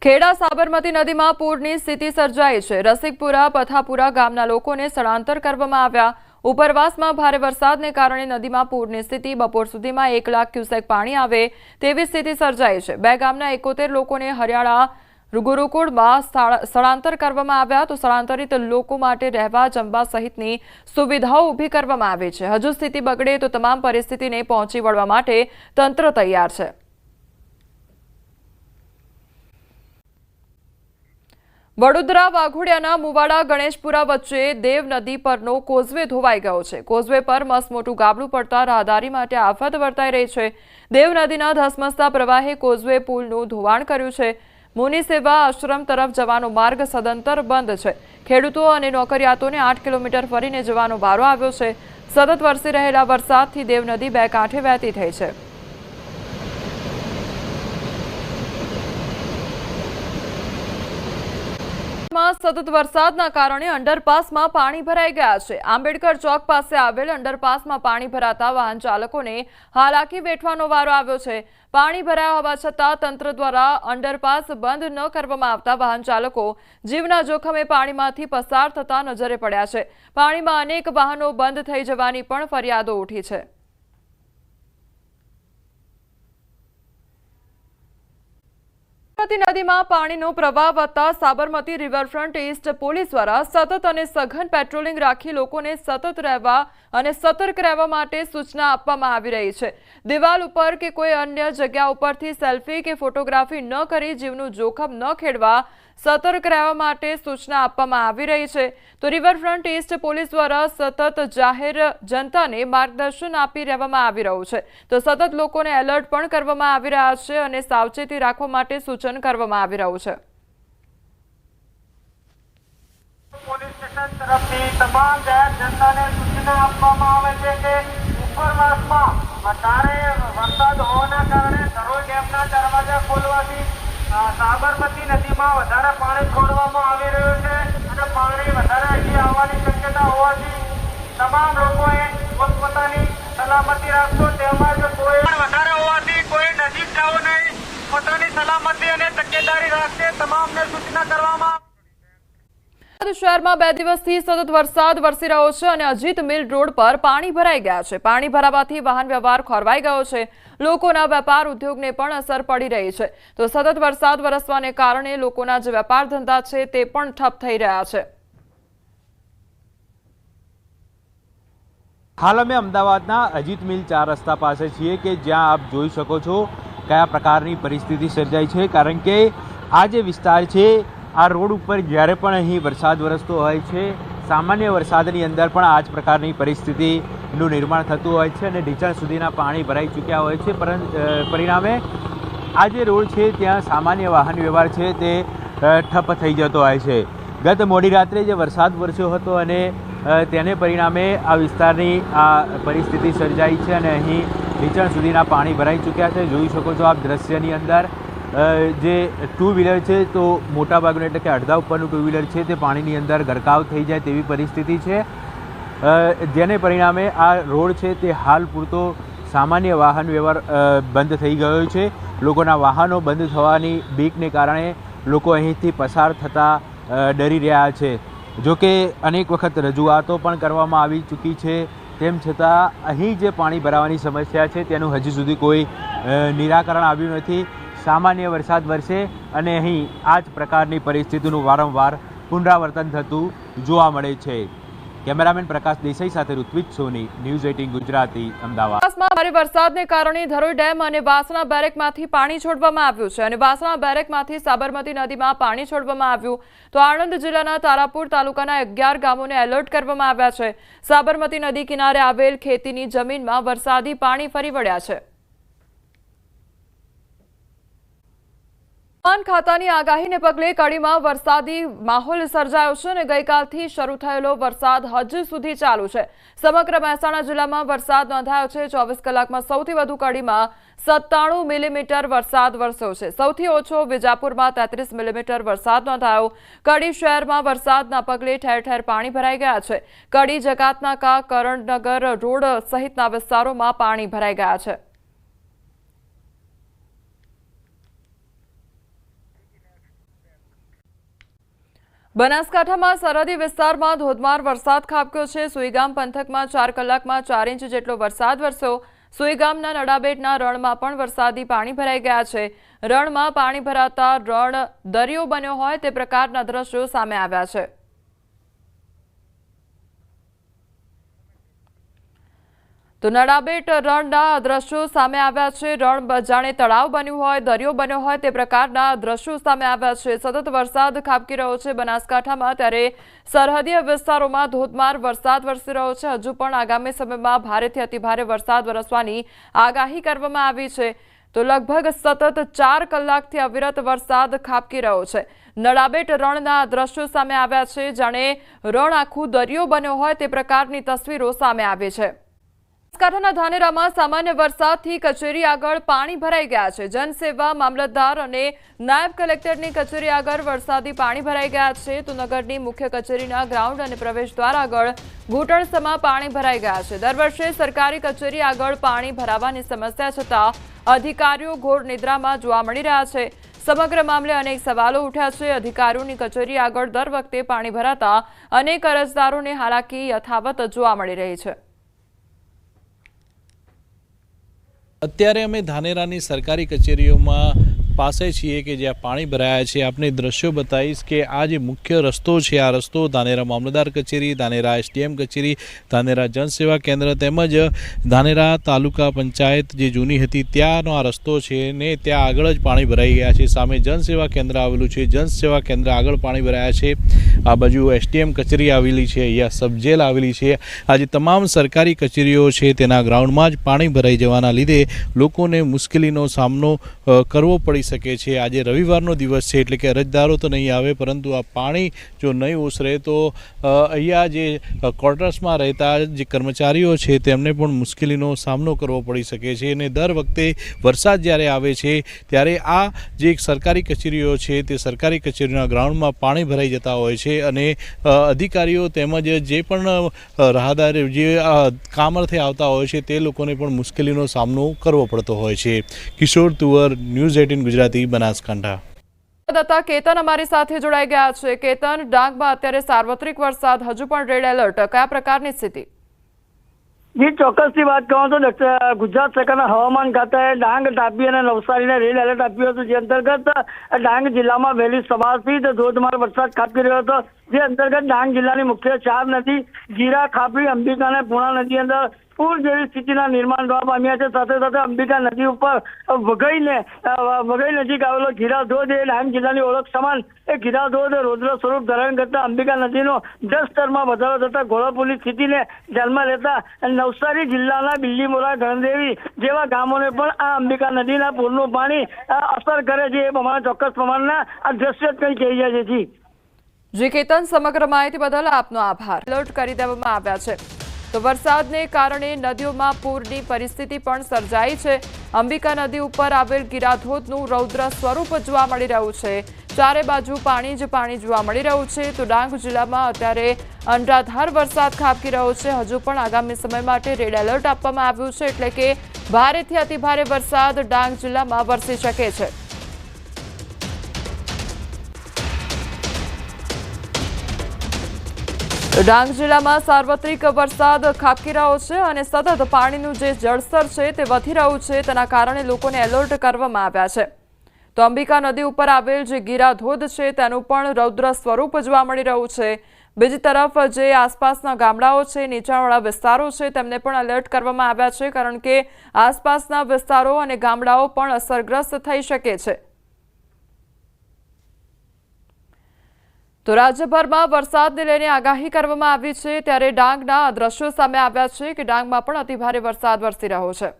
ખેડા સાબરમતી નદીમાં પૂરની સ્થિતિ સર્જાઈ છે। રસિકપુરા પથાપુરા ગામના લોકોને સ્થળાંતર કરવામાં આવ્યા। ઉપરવાસમાં ભારે વરસાદને કારણે નદીમાં પૂરની સ્થિતિ બપોર સુધીમાં 1 લાખ ક્યુસેક પાણી આવે તેવી સ્થિતિ સર્જાઈ છે। બે ગામના 71 લોકોને હરિયાણા ગુરુકુળમાં સ્થળાંતર કરવામાં આવ્યા તો સ્થળાંતરિત લોકો માટે રહેવા જમવા સહિતની સુવિધાઓ ઊભી કરવામાં આવી છે। હજુ સ્થિતિ બગડે તો તમામ પરિસ્થિતિને પહોંચી વળવા માટે તંત્ર તૈયાર છે। વડોદરા વાઘોડિયાના મુવાડા ગણેશપુરા વચ્ચે દેવ નદી પરનો કોઝવે ધોવાઈ ગયો છે। કોઝવે પર મસમોટું ગાબડું પડતા રાહદારી માટે આફત વર્તાઈ રહી છે। દેવ નદીના ધસમસતા પ્રવાહે કોઝવે પુલનું ધોવાણ કર્યું છે। મુનિ સેવા આશ્રમ તરફ જવાનો માર્ગ સદંતર બંધ છે। ખેડૂતો અને નોકરિયાતોને 8 કિલોમીટર ફરીને જવાનો વારો આવ્યો છે। સતત વરસી રહેલા વરસાદથી દેવ નદી બે કાંઠે વહેતી થઈ છે। સતત વરસાદના કારણે અંડરપાસમાં પાણી ભરાઈ ગયા છે। આંબેડકર ચોક પાસે આવેલ અંડરપાસમાં પાણી ભરાતા વાહન ચાલકોને હાલાકી વેઠવાનો વારો આવ્યો છે। પાણી ભરાયા હોવા છતાં તંત્ર દ્વારા અંડરપાસ બંધ ન કરવામાં આવતા વાહન ચાલકો જીવના જોખમે પાણીમાંથી પસાર થતા નજરે પડ્યા છે। પાણીમાં અનેક વાહનો બંધ થઈ જવાની પણ ફરિયાદો ઉઠી છે। સાબરમતી નદીમાં પાણીનો પ્રવાહ વધતા સાબરમતી રિવરફ્રન્ટ ઈસ્ટ પોલીસ દ્વારા સતત અને સઘન પેટ્રોલિંગ રાખી લોકોને સતત રહેવા અને સતર્ક રહેવા માટે સૂચના આપવામાં આવી રહી છે। દિવાલ ઉપર કે કોઈ અન્ય જગ્યા ઉપરથી સેલ્ફી કે ફોટોગ્રાફી ન કરી જીવનું જોખમ ન ખેડવા સતર્ક રહેવા માટે સૂચના આપવામાં આવી રહી છે। તો રિવરફ્રન્ટ ઈસ્ટ પોલીસ દ્વારા સતત જાહેર જનતાને માર્ગદર્શન આપી રહેવામાં આવી રહ્યું છે। તો સતત લોકોને એલર્ટ પણ કરવામાં આવી રહ્યા છે અને સાવચેતી રાખવા માટે સૂચન કરવામાં આવી રહ્યું છે। પોલીસ સ્ટેશન તરફથી તમામ જાહેર જનતાને સૂચના આપવામાં આવે છે કે ઉપરવાસમાં વધારે વરસાદ હોવાના કારણે ધરોઈ ડેમના દરવાજા ખોલવાથી સાબરમતી નદીમાં વધારે પાણી છોડવામાં આવી રહ્યું છે અને પાણી વધારે અહીં આવવાની શક્યતા હોવાથી તમામ લોકોએ પોતપોતાની સલામતી રાખજો। તેમજ કોઈ વધારે હોવાથી કોઈ નજીક જવું નહીં, પોતાની સલામતી અને તકેદારી રાખશે તમામને સૂચના કરવામાં। શહેરમાં 2 દિવસથી સતત વરસાદ વરસી રહ્યો છે અને અજીત મિલ રોડ પર પાણી ભરાઈ ગયા છે। પાણી ભરાવાથી વાહન વ્યવહાર ખોરવાઈ ગયો છે। લોકોના વેપાર ઉદ્યોગને પણ અસર પડી રહી છે। તો સતત વરસાદ વરસવાને કારણે લોકોના જે વેપાર ધંધા છે તે પણ ઠપ થઈ રહ્યા છે। હાલ અમે અમદાવાદના અજીત મિલ 4 રસ્તા પાસે છીએ કે જ્યાં આપ જોઈ શકો છો કયા પ્રકારની પરિસ્થિતિ સર્જાઈ છે। કારણ કે આ જે વિસ્તાર છે આ રોડ ઉપર જ્યારે પણ અહીં વરસાદ વરસતો હોય છે, સામાન્ય વરસાદની અંદર પણ આ જ પ્રકારની પરિસ્થિતિનું નિર્માણ થતું હોય છે અને ઢીંચણ સુધીના પાણી ભરાઈ ચૂક્યા હોય છે। પરિણામે આ જે રોડ છે ત્યાં સામાન્ય વાહન વ્યવહાર છે તે ઠપ થઈ જતો હોય છે। ગત મોડી રાત્રે જે વરસાદ વરસ્યો હતો અને તેને પરિણામે આ વિસ્તારની આ પરિસ્થિતિ સર્જાઈ છે અને અહીં ઢીંચણ સુધીના પાણી ભરાઈ ચૂક્યા છે। જોઈ શકો છો આપ દ્રશ્યની અંદર જે 2 વ્હીલર છે તો મોટાભાગનું એટલે કે અડધા ઉપરનું 2 વ્હીલર છે તે પાણીની અંદર ગરકાવ થઈ જાય તેવી પરિસ્થિતિ છે। જેને પરિણામે આ રોડ છે તે હાલ પૂરતો સામાન્ય વાહન વ્યવહાર બંધ થઈ ગયો છે। લોકોના વાહનો બંધ થવાની બીકને કારણે લોકો અહીંથી પસાર થતા ડરી રહ્યા છે। જો કે અનેક વખત રજૂઆતો પણ કરવામાં આવી ચૂકી છે, તેમ છતાં અહીં જે પાણી ભરાવાની સમસ્યા છે તેનું હજી સુધી કોઈ નિરાકરણ આવ્યું નથી। સામાન્ય વરસાદ વરસે અને અહીં આ જ પ્રકારની પરિસ્થિતિનું વારંવાર પુનરાવર્તન થતું જોવા મળે છે। કેમેરામેન પ્રકાશ દેસાઈ સાથે ઋત્વિજ સોની, ન્યૂઝ 18 ગુજરાતી, અમદાવાદ। ભારે વરસાદને કારણે ધરોઈ ડેમ અને વાસણા બેરેકમાંથી પાણી છોડવામાં આવ્યું છે અને વાસણા બેરેકમાંથી સાબરમતી નદીમાં પાણી છોડવામાં આવ્યું તો આણંદ જિલ્લાના તારાપુર તાલુકાના 11 ગામોને એલર્ટ કરવામાં આવ્યા છે। સાબરમતી નદી કિનારે આવેલ ખેતીની જમીનમાં વરસાદી પાણી ફરી વળ્યા છે। હવામાન ખાતાની આગાહીને પગલે કડીમાં વરસાદી માહોલ સર્જાયો છે અને ગઈકાલથી શરૂ થયેલો વરસાદ હજુ સુધી ચાલુ છે। સમગ્ર મહેસાણા જિલ્લામાં વરસાદ નોંધાયો છે। 24 કલાકમાં સૌથી વધુ કડીમાં 97 મિલીમીટર વરસાદ વરસ્યો છે। સૌથી ઓછો વિજાપુરમાં 33 મિલીમીટર વરસાદ નોંધાયો। કડી શહેરમાં વરસાદના પગલે ઠેર ઠેર પાણી ભરાઈ ગયા છે। કડી જકાતનાકા, કરણનગર રોડ સહિતના વિસ્તારોમાં પાણી ભરાઈ ગયા છે। બનાસકાંઠામાં સરહદી વિસ્તારમાં ધોધમાર વરસાદ ખાબક્યો છે। સુઈગામ પંથકમાં 4 કલાકમાં 4 ઇંચ જેટલો વરસાદ વરસ્યો। સુઈગામના નડાબેટના રણમાં પણ વરસાદી પાણી ભરાઈ ગયા છે। રણમાં પાણી ભરાતા રણ દરિયો બન્યો હોય તે પ્રકારના દ્રશ્યો સામે આવ્યા છે। તો નડાબેટ રણના દ્રશ્યો સામે આવ્યા છે। રણ જાણે તળાવ બન્યું હોય, દરિયો બન્યો હોય તે પ્રકારના દ્રશ્યો સામે આવ્યા છે। સતત વરસાદ ખાબકી રહ્યો છે બનાસકાંઠામાં, ત્યારે સરહદીય વિસ્તારોમાં ધોધમાર વરસાદ વરસી રહ્યો છે। હજુ પણ આગામી સમયમાં ભારેથી અતિભારે વરસાદ વરસવાની આગાહી કરવામાં આવી છે। તો લગભગ સતત 4 કલાકથી અવિરત વરસાદ ખાબકી રહ્યો છે। નડાબેટ રણના દ્રશ્યો સામે આવ્યા છે, જાણે રણ આખું દરિયો બન્યો હોય તે પ્રકારની તસવીરો સામે આવી છે। બનાસકાંઠાના ધાનેરામાં સામાન્ય વરસાદથી કચેરી આગળ પાણી ભરાઈ ગયા છે। જનસેવા મામલતદાર અને નાયબ કલેક્ટરની કચેરી આગળ વરસાદી પાણી ભરાઈ ગયા છે। તો નગરની મુખ્ય કચેરીના ગ્રાઉન્ડ અને પ્રવેશદ્વાર આગળ ઘૂંટણસમાં પાણી ભરાઈ ગયા છે। દર વર્ષે સરકારી કચેરી આગળ પાણી ભરાવાની સમસ્યા છતાં અધિકારીઓ ઘોર નિદ્રામાં જોવા મળી રહ્યા છે। સમગ્ર મામલે અનેક સવાલો ઉઠ્યા છે। અધિકારીઓની કચેરી આગળ દર વખતે પાણી ભરાતા અનેક અરજદારોને હાલાકી યથાવત જોવા મળી રહી છે। અત્યારે અમે ધાનેરાની સરકારી કચેરીઓમાં પાસે છીએ કે જ્યાં પાણી ભરાયા છે। આપને દ્રશ્યો બતાવીશ કે આ જે મુખ્ય રસ્તો છે, આ રસ્તો ધાનેરા મામલતદાર કચેરી, ધાનેરા SDM કચેરી, ધાનેરા જનસેવા કેન્દ્ર તેમજ ધાનેરા તાલુકા પંચાયત જે જૂની હતી ત્યાંનો આ રસ્તો છે ને ત્યાં આગળ જ પાણી ભરાઈ ગયા છે। સામે જનસેવા કેન્દ્ર આવેલું છે, જનસેવા કેન્દ્ર આગળ પાણી ભરાયા છે। આ બાજુ SDM કચેરી આવેલી છે, અહીંયા સબજેલ આવેલી છે। આ જે તમામ સરકારી કચેરીઓ છે તેના ગ્રાઉન્ડમાં જ પાણી ભરાઈ જવાના લીધે લોકોને મુશ્કેલીનો સામનો કરવો પડી શકે છે। આજે રવિવારનો દિવસ છે એટલે કે અરજદારો તો નહીં આવે, પરંતુ આ પાણી જો નહીં ઓસરે તો અહીંયા જે ક્વાર્ટર્સમાં રહેતા જે કર્મચારીઓ છે તેમને પણ મુશ્કેલીનો સામનો કરવો પડી શકે છે। અને દર વખતે વરસાદ જ્યારે આવે છે ત્યારે આ જે સરકારી કચેરીઓ છે તે સરકારી કચેરીના ગ્રાઉન્ડમાં પાણી ભરાઈ જતા હોય છે અને અધિકારીઓ તેમજ જે પણ રાહદારીઓ જે કામ અર્થે આવતા હોય છે તે લોકોને પણ મુશ્કેલીનો સામનો કરવો પડતો હોય છે। કિશોર તુવર, ન્યૂઝ 18 ગુજરાતી, બનાસકાંઠા। કેતન અમારી સાથે જોડાઈ ગયા છે। કેતન, ડાંગમાં અત્યારે સાર્વત્રિક વરસાદ, હજુ પણ રેડ એલર્ટ, કયા પ્રકારની સ્થિતિ? જી, ચોક્કસથી વાત કહું તો ગુજરાત સરકારના હવામાન ખાતાએ ડાંગ, તાપી અને નવસારીને રેડ એલર્ટ આપ્યું હતું, જે અંતર્ગત ડાંગ જિલ્લામાં વહેલી સવારથી જ ધોધમાર વરસાદ ખાબકી રહ્યો હતો। જે અંતર્ગત ડાંગ જિલ્લાની મુખ્ય 4 નદી જીરા, ખાપરી, અંબિકા અને પૂર્ણા નદી અંદર પૂર જેવી સ્થિતિના નિર્માણ થવા પામ્યા છે। સાથે સાથે અંબિકા નદી ઉપર વઘઈ નજીક આવેલો ગીરા ધોધ એ ડાંગ જિલ્લાની ઓળખ સમાન એ ગીરા ધોધ રૌદ્ર સ્વરૂપ ધારણ કરતા અંબિકા નદીનો જળસ્તરમાં વધારો થતા ઘોડાપુરની સ્થિતિને ધ્યાનમાં લેતા નવસારી જિલ્લાના બિલ્લીમોરા, ગણદેવી જેવા ગામોને પણ આ અંબિકા નદીના પૂરનું પાણી અસર કરે છે। એ પ્રમાણે ચોક્કસ પ્રમાણના આ દ્રશ્ય કંઈ કહી જાય છે। જી કેતન, સમગ્ર માહિતી બદલ આપનો આભાર। એલર્ટ કરી દેવામાં આવ્યા છે। તો વરસાદને કારણે નદીઓમાં પૂરની પરિસ્થિતિ પણ સર્જાઈ છે। અંબિકા નદી ઉપર આવેલ ગીરાધોધનું રૌદ્ર સ્વરૂપ જોવા મળી રહ્યું છે। ચારે બાજુ પાણી જ પાણી જોવા મળી રહ્યું છે। તો ડાંગ જિલ્લામાં અત્યારે અનરાધાર વરસાદ ખાબકી રહ્યો છે। હજુ પણ આગામી સમય માટે રેડ એલર્ટ આપવામાં આવ્યું છે, એટલે કે ભારેથી અતિભારે વરસાદ ડાંગ જિલ્લામાં વરસી શકે છે। ડાંગ જિલ્લામાં સાર્વત્રિક વરસાદ ખાબકી રહ્યો છે અને સતત પાણીનું જે જળસ્તર છે તે વધી રહ્યું છે, તેના કારણે લોકોને એલર્ટ કરવામાં આવ્યા છે। તો અંબિકા નદી ઉપર આવેલ જે ગીરાધોધ છે તેનું પણ રૌદ્ર સ્વરૂપ જોવા મળી રહ્યું છે। બીજી તરફ જે આસપાસના ગામડાઓ છે, નીચાણવાળા વિસ્તારો છે, તેમને પણ એલર્ટ કરવામાં આવ્યા છે, કારણ કે આસપાસના વિસ્તારો અને ગામડાઓ પણ અસરગ્રસ્ત થઈ શકે છે। તો રાજ્યભરમાં વરસાદને લઈને આગાહી કરવામાં આવી છે, ત્યારે ડાંગના દ્રશ્યો સામે આવ્યા છે કે ડાંગમાં પણ અતિભારે વરસાદ વરસી રહ્યો છે।